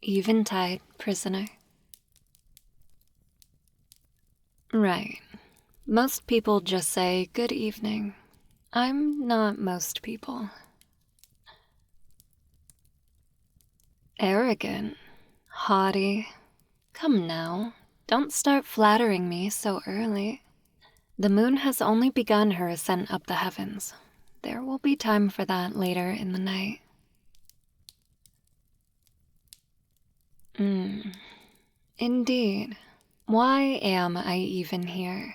Eventide, prisoner. Right. Most people just say good evening. I'm not most people. Arrogant. Haughty. Come now, don't start flattering me so early. The moon has only begun her ascent up the heavens. There will be time for that later in the night. Indeed. Why am I even here?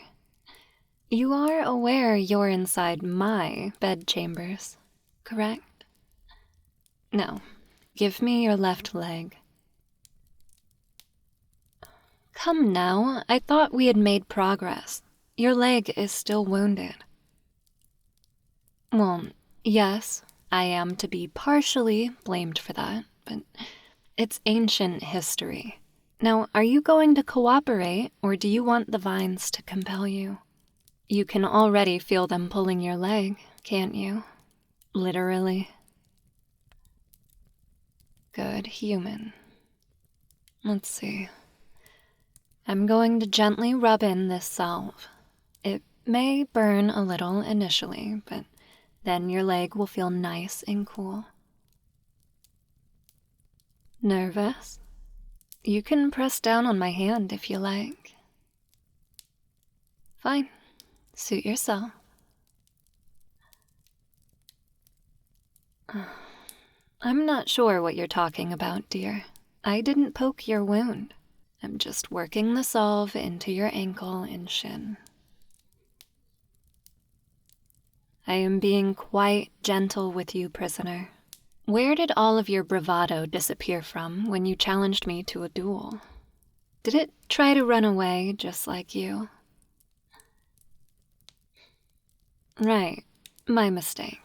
You are aware you're inside my bedchambers, correct? Now, give me your left leg. Come now, I thought we had made progress. Your leg is still wounded. Well, yes, I am to be partially blamed for that, but it's ancient history. Now, are you going to cooperate, or do you want the vines to compel you? You can already feel them pulling your leg, can't you? Literally. Good human. Let's see. I'm going to gently rub in this salve. It may burn a little initially, but then your leg will feel nice and cool. Nervous? You can press down on my hand if you like. Fine. Suit yourself. I'm not sure what you're talking about, dear. I didn't poke your wound. I'm just working the salve into your ankle and shin. I am being quite gentle with you, prisoner. Where did all of your bravado disappear from when you challenged me to a duel? Did it try to run away just like you? Right, my mistake.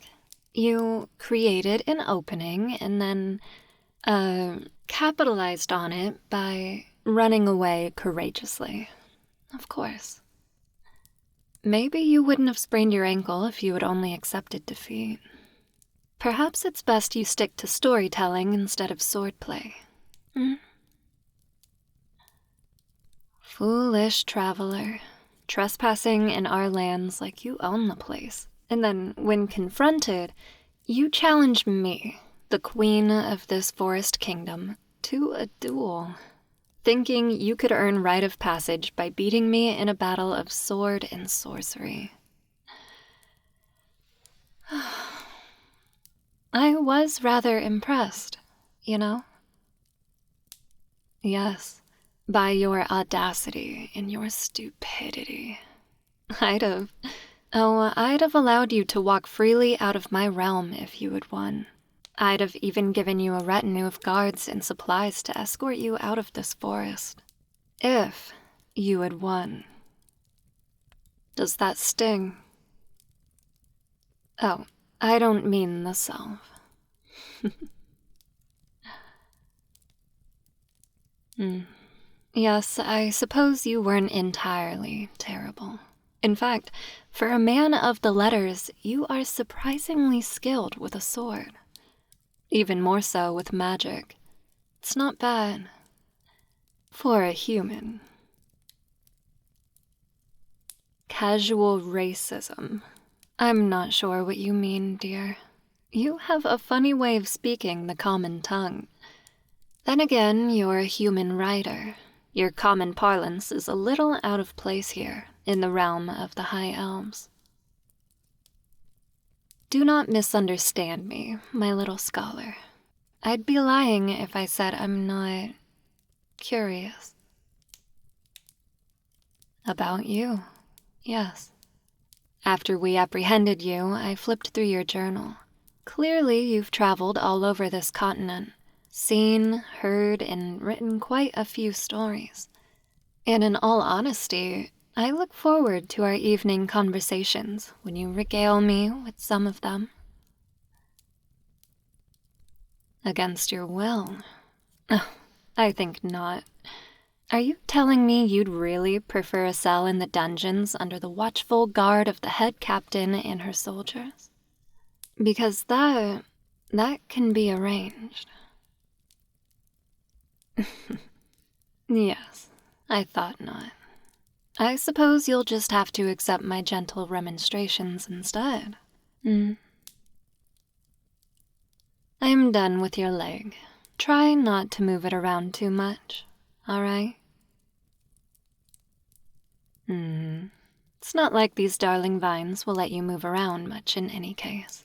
You created an opening and then, capitalized on it by running away courageously. Of course. Maybe you wouldn't have sprained your ankle if you had only accepted defeat. Perhaps it's best you stick to storytelling instead of swordplay. Foolish traveler, trespassing in our lands like you own the place. And then, when confronted, you challenge me, the queen of this forest kingdom, to a duel, thinking you could earn rite of passage by beating me in a battle of sword and sorcery. I was rather impressed, you know? Yes, by your audacity and your stupidity. I'd have allowed you to walk freely out of my realm if you had won. I'd have even given you a retinue of guards and supplies to escort you out of this forest. If you had won. Does that sting? Oh, I don't mean the salve. Yes, I suppose you weren't entirely terrible. In fact, for a man of the letters, you are surprisingly skilled with a sword. Even more so with magic. It's not bad. For a human. Casual racism. I'm not sure what you mean, dear. You have a funny way of speaking the common tongue. Then again, you're a human writer. Your common parlance is a little out of place here, in the realm of the High Elves. Do not misunderstand me, my little scholar. I'd be lying if I said I'm not curious. About you, yes. After we apprehended you, I flipped through your journal. Clearly, you've traveled all over this continent, seen, heard, and written quite a few stories. And in all honesty, I look forward to our evening conversations when you regale me with some of them. Against your will? Oh, I think not. Are you telling me you'd really prefer a cell in the dungeons under the watchful guard of the head captain and her soldiers? Because that That can be arranged. Yes, I thought not. I suppose you'll just have to accept my gentle remonstrations instead. I'm done with your leg. Try not to move it around too much, alright? It's not like these darling vines will let you move around much in any case.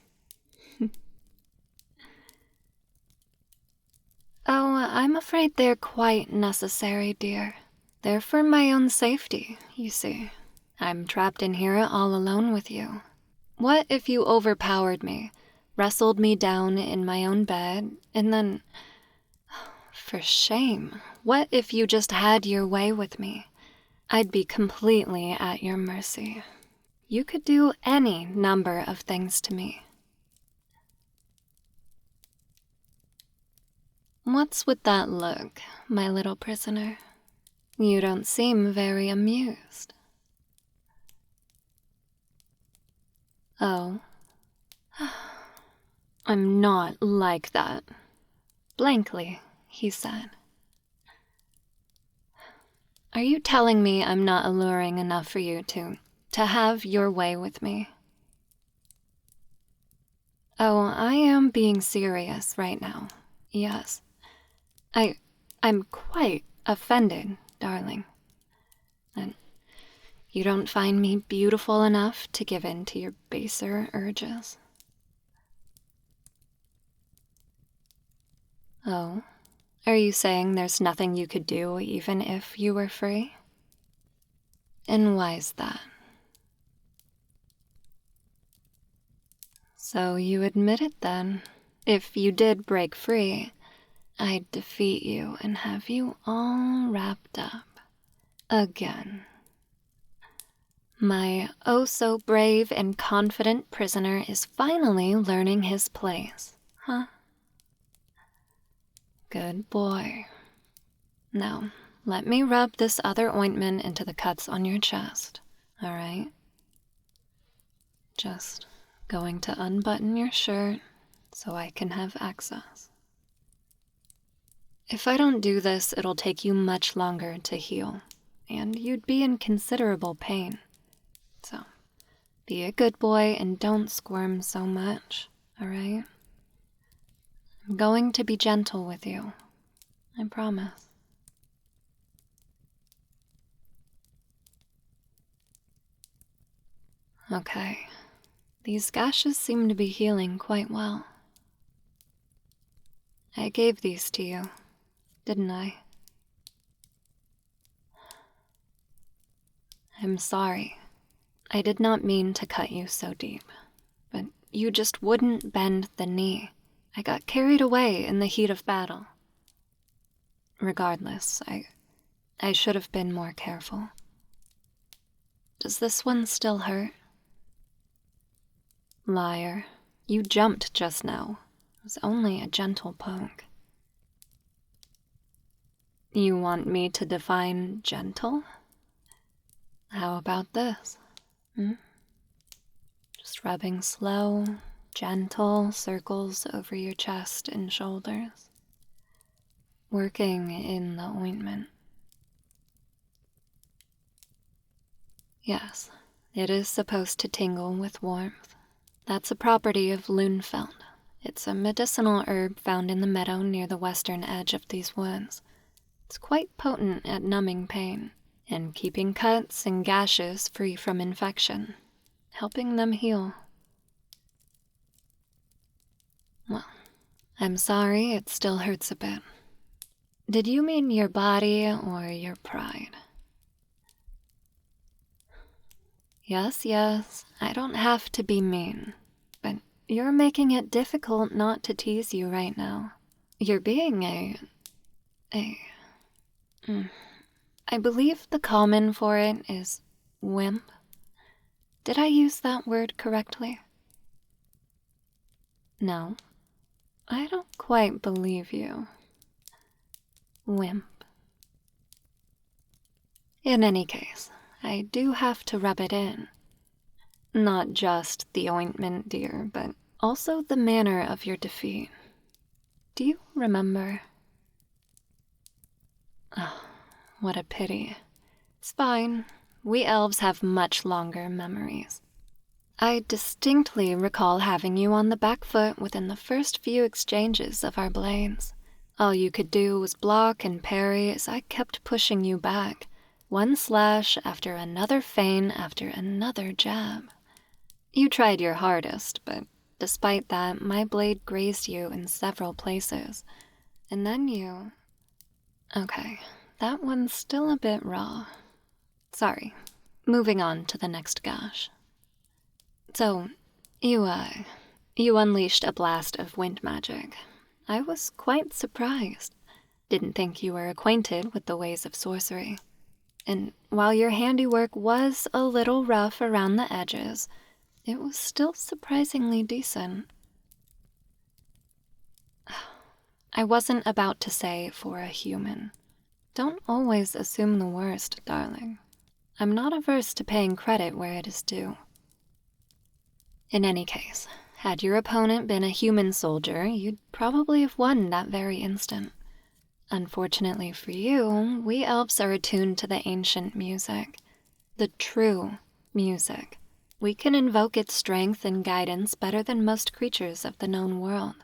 Oh, I'm afraid they're quite necessary, dear. They're for my own safety, you see. I'm trapped in here all alone with you. What if you overpowered me, wrestled me down in my own bed, and then... For shame, what if you just had your way with me? I'd be completely at your mercy. You could do any number of things to me. What's with that look, my little prisoner? You don't seem very amused. Oh. I'm not like that. Blankly, he said. Are you telling me I'm not alluring enough for you to have your way with me? Oh, I am being serious right now. Yes. I'm quite offended, darling. And you don't find me beautiful enough to give in to your baser urges? Oh, are you saying there's nothing you could do even if you were free? And why's that? So you admit it then. If you did break free, I'd defeat you and have you all wrapped up. Again. My oh-so-brave and confident prisoner is finally learning his place, huh? Good boy. Now, let me rub this other ointment into the cuts on your chest, all right? Just going to unbutton your shirt so I can have access. If I don't do this, it'll take you much longer to heal, and you'd be in considerable pain. So, be a good boy and don't squirm so much, all right? I'm going to be gentle with you, I promise. Okay, these gashes seem to be healing quite well. I gave these to you, didn't I? I'm sorry. I did not mean to cut you so deep, but you just wouldn't bend the knee. I got carried away in the heat of battle. Regardless, I should have been more careful. Does this one still hurt? Liar, you jumped just now. It was only a gentle poke. You want me to define gentle? How about this? Just rubbing slow, gentle circles over your chest and shoulders. Working in the ointment. Yes, it is supposed to tingle with warmth. That's a property of 𝘼𝙪𝙙𝙞𝙤. It's a medicinal herb found in the meadow near the western edge of these woods. It's quite potent at numbing pain and keeping cuts and gashes free from infection, helping them heal. Well, I'm sorry it still hurts a bit. Did you mean your body or your pride? Yes, I don't have to be mean, but you're making it difficult not to tease you right now. You're being I believe the common for it is wimp. Did I use that word correctly? No, I don't quite believe you. Wimp. In any case, I do have to rub it in. Not just the ointment, dear, but Also the manner of your defeat. Do you remember? Oh, what a pity. It's fine. We elves have much longer memories. I distinctly recall having you on the back foot within the first few exchanges of our blades. All you could do was block and parry as I kept pushing you back, one slash after another feint after another jab. You tried your hardest, but despite that, my blade grazed you in several places. And then you... Okay, that one's still a bit raw. Sorry. Moving on to the next gash. So, you unleashed a blast of wind magic. I was quite surprised. Didn't think you were acquainted with the ways of sorcery. And while your handiwork was a little rough around the edges, it was still surprisingly decent. I wasn't about to say for a human. Don't always assume the worst, darling. I'm not averse to paying credit where it is due. In any case, had your opponent been a human soldier, you'd probably have won that very instant. Unfortunately for you, we elves are attuned to the ancient music, the true music. We can invoke its strength and guidance better than most creatures of the known world.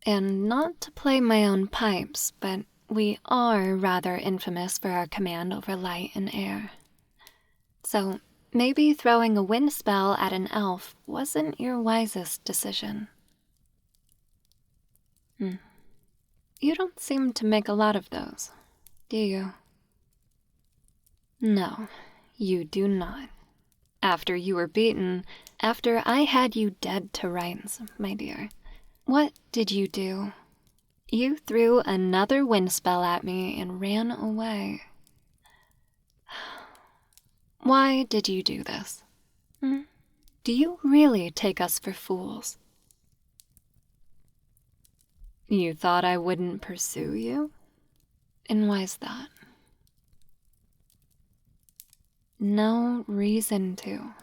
And not to play my own pipes, but we are rather infamous for our command over light and air. So maybe throwing a wind spell at an elf wasn't your wisest decision. You don't seem to make a lot of those, do you? No, you do not. After you were beaten, after I had you dead to rights, my dear, what did you do? You threw another wind spell at me and ran away. Why did you do this? Do you really take us for fools? You thought I wouldn't pursue you? And why's that? No reason to.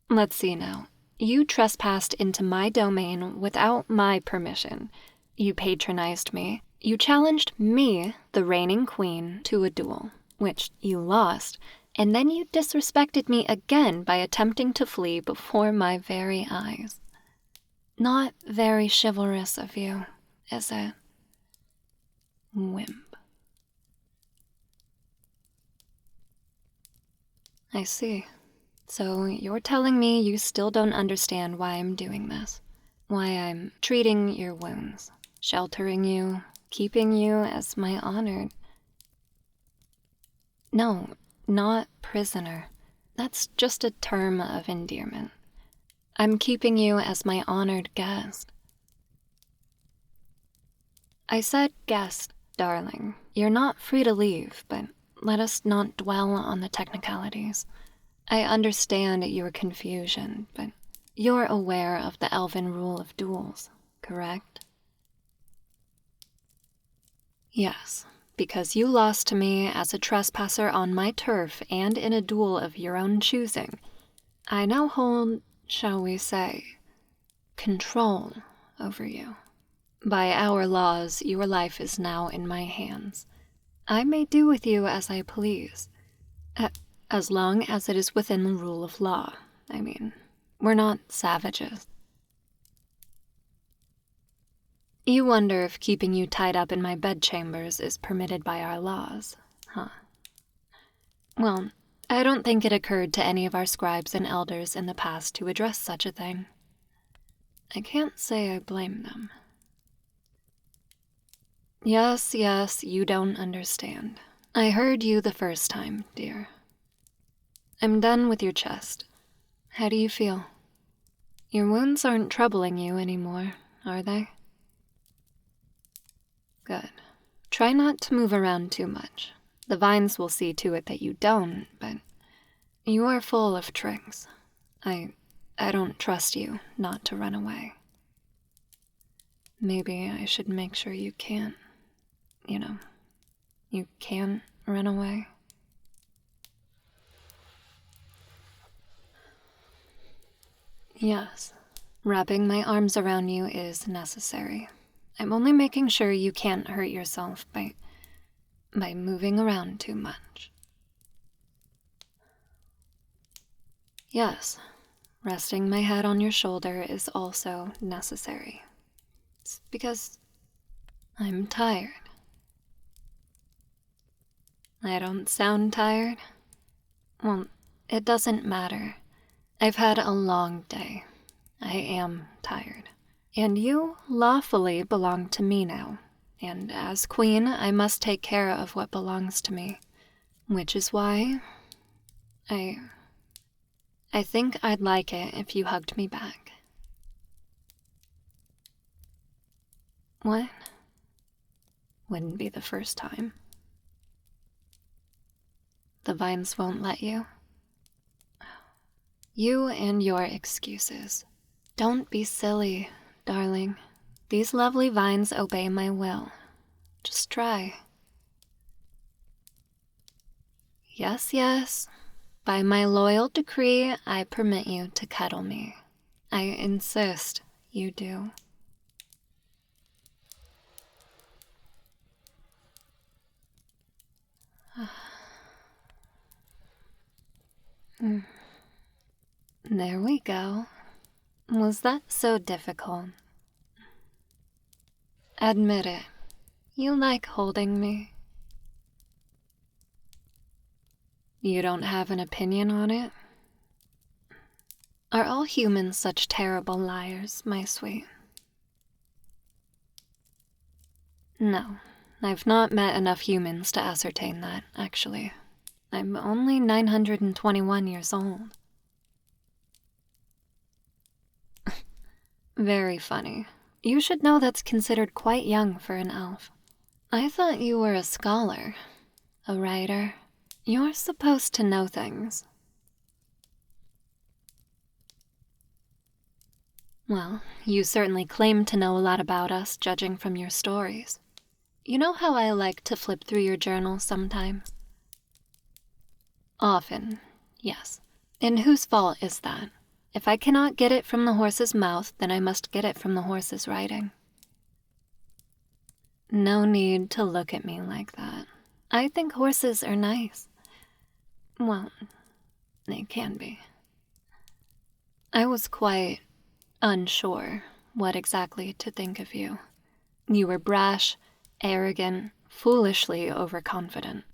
Let's see now. You trespassed into my domain without my permission. You patronized me. You challenged me, the reigning queen, to a duel, which you lost, and then you disrespected me again by attempting to flee before my very eyes. Not very chivalrous of you, is it? Wimp. I see. So you're telling me you still don't understand why I'm doing this. Why I'm treating your wounds, sheltering you, keeping you as my honored... No, not prisoner. That's just a term of endearment. I'm keeping you as my honored guest. I said guest, darling. You're not free to leave, but let us not dwell on the technicalities. I understand your confusion, but you're aware of the Elven rule of duels, correct? Yes, because you lost to me as a trespasser on my turf and in a duel of your own choosing. I now hold, shall we say, control over you. By our laws, your life is now in my hands. I may do with you as I please, as long as it is within the rule of law. I mean, we're not savages. You wonder if keeping you tied up in my bedchambers is permitted by our laws, huh? Well, I don't think it occurred to any of our scribes and elders in the past to address such a thing. I can't say I blame them. Yes, you don't understand. I heard you the first time, dear. I'm done with your chest. How do you feel? Your wounds aren't troubling you anymore, are they? Good. Try not to move around too much. The vines will see to it that you don't, but you are full of tricks. I don't trust you not to run away. Maybe I should make sure you can't. You can't run away. Yes, Wrapping my arms around you is necessary. I'm only making sure you can't hurt yourself by moving around too much. Yes, resting my head on your shoulder is also necessary. It's because I'm tired. I don't sound tired? Well, it doesn't matter. I've had a long day. I am tired. And you lawfully belong to me now. And as queen, I must take care of what belongs to me. Which is why I think I'd like it if you hugged me back. What? Wouldn't be the first time. The vines won't let you? You and your excuses. Don't be silly, darling. These lovely vines obey my will. Just try. Yes, yes. By my loyal decree, I permit you to cuddle me. I insist you do. There we go. Was that so difficult? Admit it. You like holding me. You don't have an opinion on it? Are all humans such terrible liars, my sweet? No, I've not met enough humans to ascertain that, actually. I'm only 921 years old. Very funny. You should know that's considered quite young for an elf. I thought you were a scholar, a writer. You're supposed to know things. Well, you certainly claim to know a lot about us, judging from your stories. You know how I like to flip through your journal sometimes? Often, yes. And whose fault is that? If I cannot get it from the horse's mouth, then I must get it from the horse's writing. No need to look at me like that. I think horses are nice. Well, they can be. I was quite unsure what exactly to think of you. You were brash, arrogant, foolishly overconfident.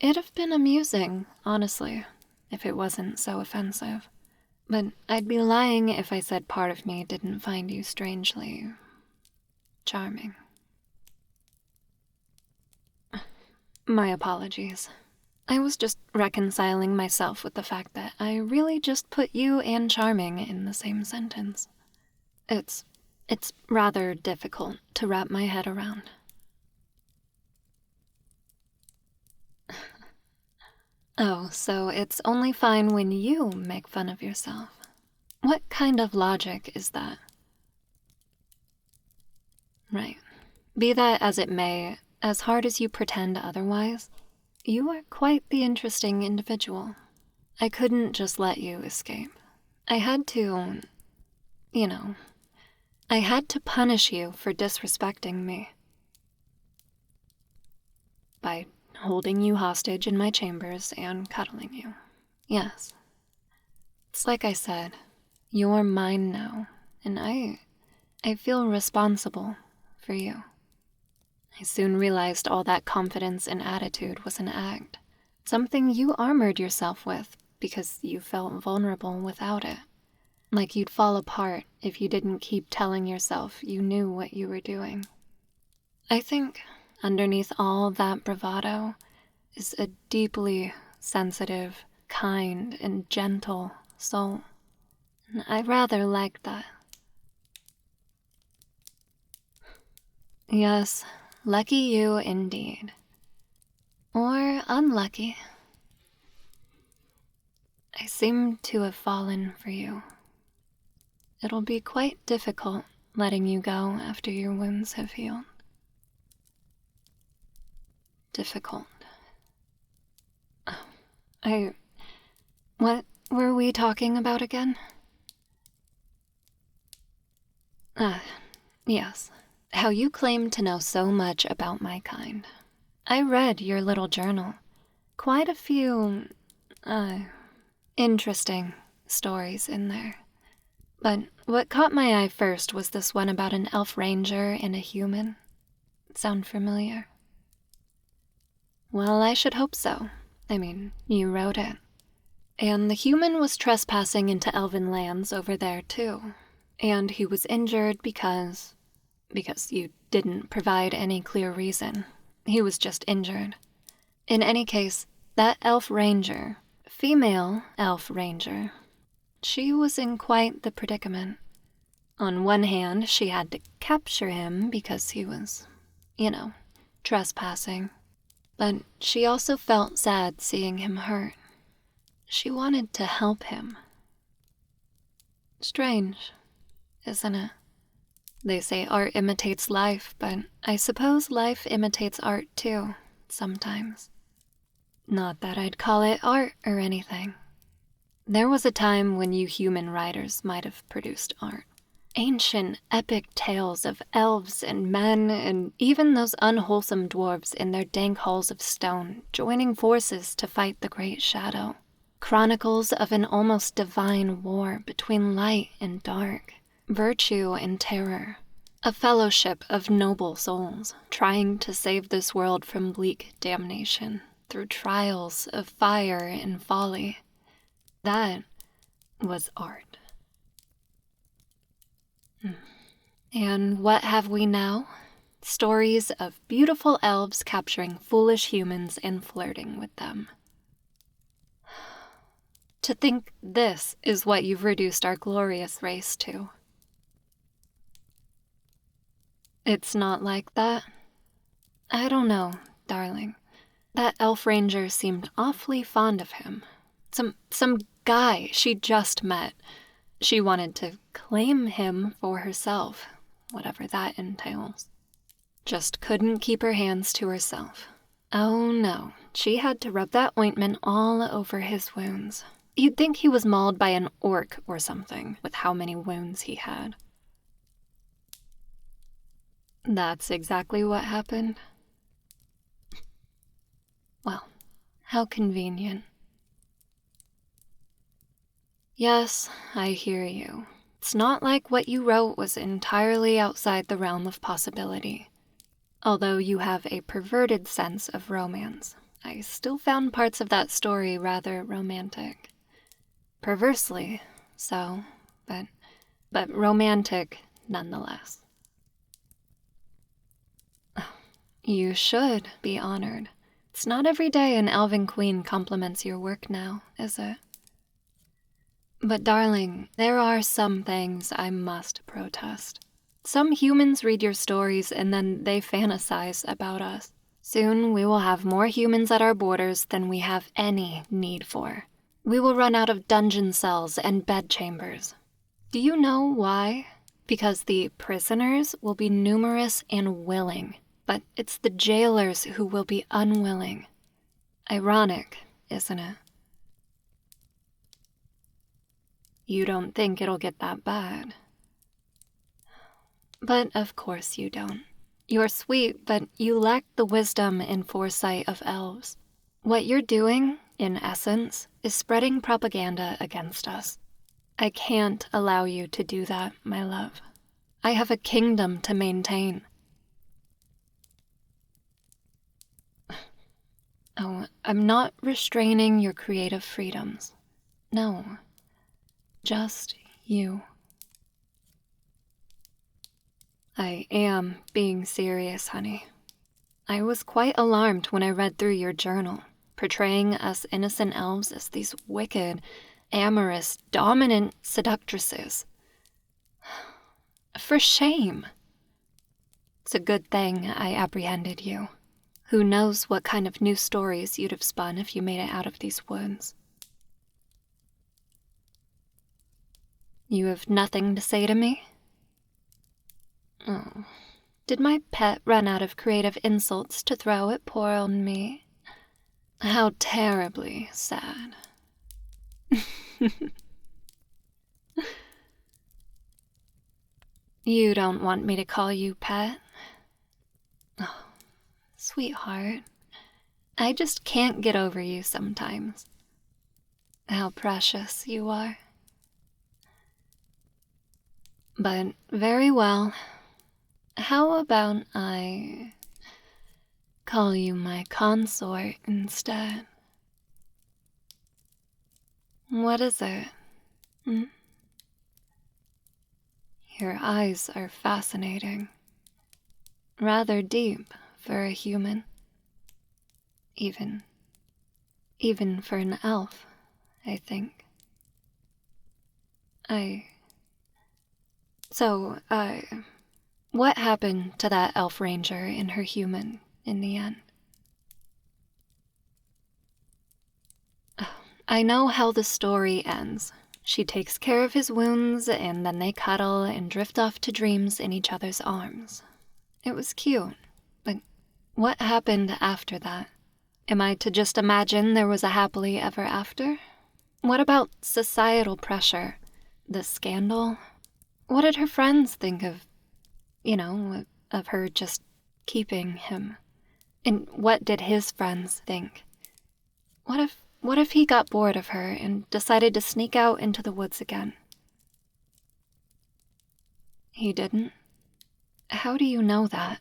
It'd have been amusing, honestly, if it wasn't so offensive. But I'd be lying if I said part of me didn't find you strangely charming. My apologies. I was just reconciling myself with the fact that I really just put you and charming in the same sentence. It's rather difficult to wrap my head around. Oh, so it's only fine when you make fun of yourself. What kind of logic is that? Right. Be that as it may, as hard as you pretend otherwise, you are quite the interesting individual. I couldn't just let you escape. I had to, I had to punish you for disrespecting me. By holding you hostage in my chambers and cuddling you. Yes. It's like I said, you're mine now, and I feel responsible for you. I soon realized all that confidence and attitude was an act, something you armored yourself with because you felt vulnerable without it. Like you'd fall apart if you didn't keep telling yourself you knew what you were doing. I think underneath all that bravado is a deeply sensitive, kind, and gentle soul. And I rather like that. Yes, lucky you indeed. Or unlucky. I seem to have fallen for you. It'll be quite difficult letting you go after your wounds have healed. Difficult. What were we talking about again? Yes. How you claim to know so much about my kind. I read your little journal. Quite a few, interesting stories in there. But what caught my eye first was this one about an elf ranger and a human. Sound familiar? Well, I should hope so. I mean, you wrote it. And the human was trespassing into elven lands over there, too. And he was injured because you didn't provide any clear reason. He was just injured. In any case, that elf ranger, female elf ranger, she was in quite the predicament. On one hand, she had to capture him because he was, trespassing. But she also felt sad seeing him hurt. She wanted to help him. Strange, isn't it? They say art imitates life, but I suppose life imitates art too, sometimes. Not that I'd call it art or anything. There was a time when you human writers might have produced art. Ancient, epic tales of elves and men, and even those unwholesome dwarves in their dank halls of stone, joining forces to fight the Great Shadow. Chronicles of an almost divine war between light and dark, virtue and terror. A fellowship of noble souls trying to save this world from bleak damnation through trials of fire and folly. That was art. And what have we now? Stories of beautiful elves capturing foolish humans and flirting with them. To think this is what you've reduced our glorious race to. It's not like that. I don't know, darling. That elf ranger seemed awfully fond of him. Some guy she just met. She wanted to claim him for herself, whatever that entails. Just couldn't keep her hands to herself. Oh no, she had to rub that ointment all over his wounds. You'd think he was mauled by an orc or something, with how many wounds he had. That's exactly what happened. Well, how convenient. Yes, I hear you. It's not like what you wrote was entirely outside the realm of possibility. Although you have a perverted sense of romance, I still found parts of that story rather romantic. Perversely so, but romantic nonetheless. You should be honored. It's not every day an elven queen compliments your work now, is it? But darling, there are some things I must protest. Some humans read your stories and then they fantasize about us. Soon we will have more humans at our borders than we have any need for. We will run out of dungeon cells and bedchambers. Do you know why? Because the prisoners will be numerous and willing, but it's the jailers who will be unwilling. Ironic, isn't it? You don't think it'll get that bad. But of course you don't. You're sweet, but you lack the wisdom and foresight of elves. What you're doing, in essence, is spreading propaganda against us. I can't allow you to do that, my love. I have a kingdom to maintain. Oh, I'm not restraining your creative freedoms. No, just you. I am being serious, honey. I was quite alarmed when I read through your journal, portraying us innocent elves as these wicked, amorous, dominant seductresses. For shame. It's a good thing I apprehended you. Who knows what kind of new stories you'd have spun if you made it out of these woods. You have nothing to say to me? Oh, did my pet run out of creative insults to throw at poor old me? How terribly sad. You don't want me to call you pet? Oh, sweetheart. I just can't get over you sometimes. How precious you are. But very well. How about I call you my consort instead? What is it? Hmm? Your eyes are fascinating. Rather deep for a human. Even for an elf, I think. So, what happened to that elf ranger and her human in the end? I know how the story ends. She takes care of his wounds, and then they cuddle and drift off to dreams in each other's arms. It was cute, but what happened after that? Am I to just imagine there was a happily ever after? What about societal pressure? The scandal? What did her friends think of, of her just keeping him? And what did his friends think? What if he got bored of her and decided to sneak out into the woods again? He didn't? How do you know that?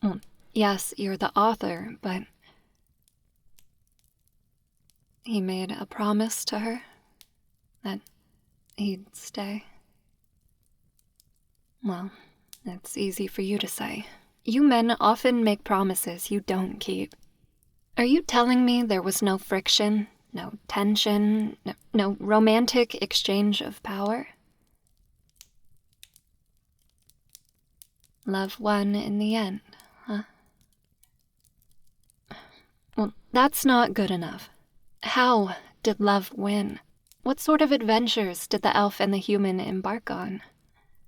Well, yes, you're the author, but he made a promise to her that he'd stay. Well, it's easy for you to say. You men often make promises you don't keep. Are you telling me there was no friction, no tension, no romantic exchange of power? Love won in the end, huh? Well, that's not good enough. How did love win? What sort of adventures did the elf and the human embark on?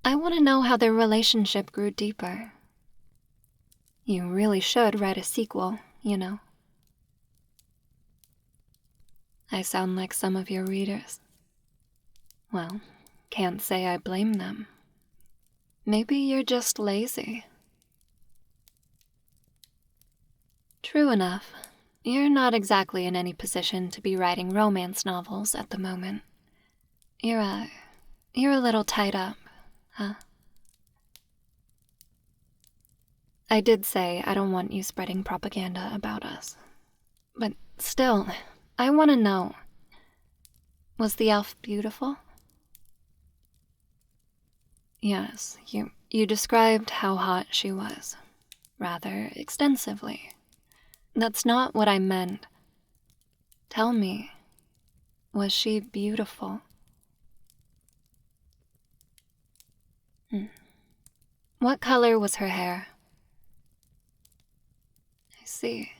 I want to know how their relationship grew deeper. You really should write a sequel, you know. I sound like some of your readers. Well, can't say I blame them. Maybe you're just lazy. True enough. You're not exactly in any position to be writing romance novels at the moment. You're a little tied up, huh? I did say I don't want you spreading propaganda about us. But still, I want to know. Was the elf beautiful? Yes, you described how hot she was, rather extensively. That's not what I meant. Tell me, was she beautiful? What color was her hair? I see.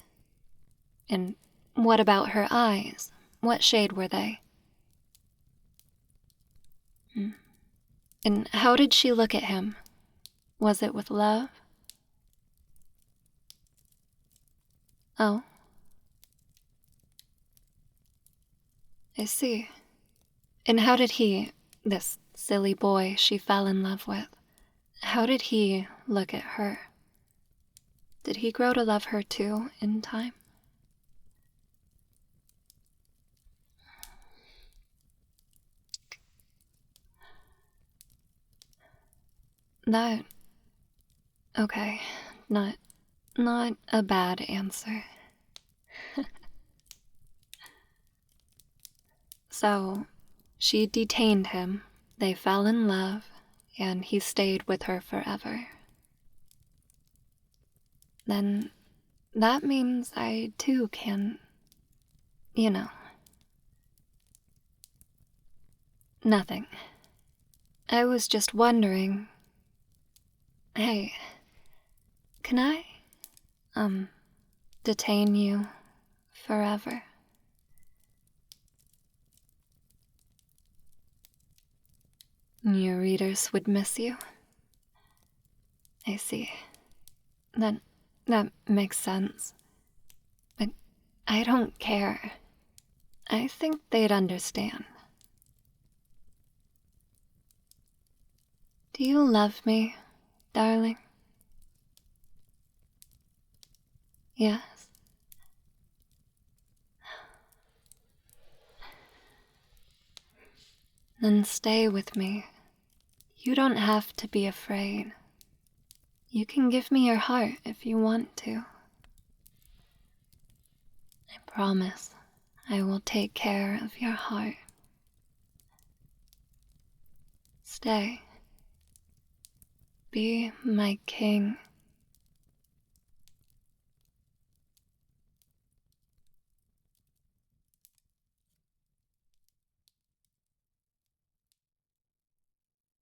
And what about her eyes? What shade were they? And how did she look at him? Was it with love? Oh. I see. And how did he, this silly boy she fell in love with, how did he look at her? Did he grow to love her too in time? Okay, not a bad answer. So, she detained him, they fell in love, and he stayed with her forever. Then that means I too can, Nothing. I was just wondering. Hey, can I, detain you forever? Your readers would miss you? I see. That makes sense. But I don't care. I think they'd understand. Do you love me, darling? Yes. Then stay with me. You don't have to be afraid. You can give me your heart if you want to. I promise I will take care of your heart. Stay. Be my king.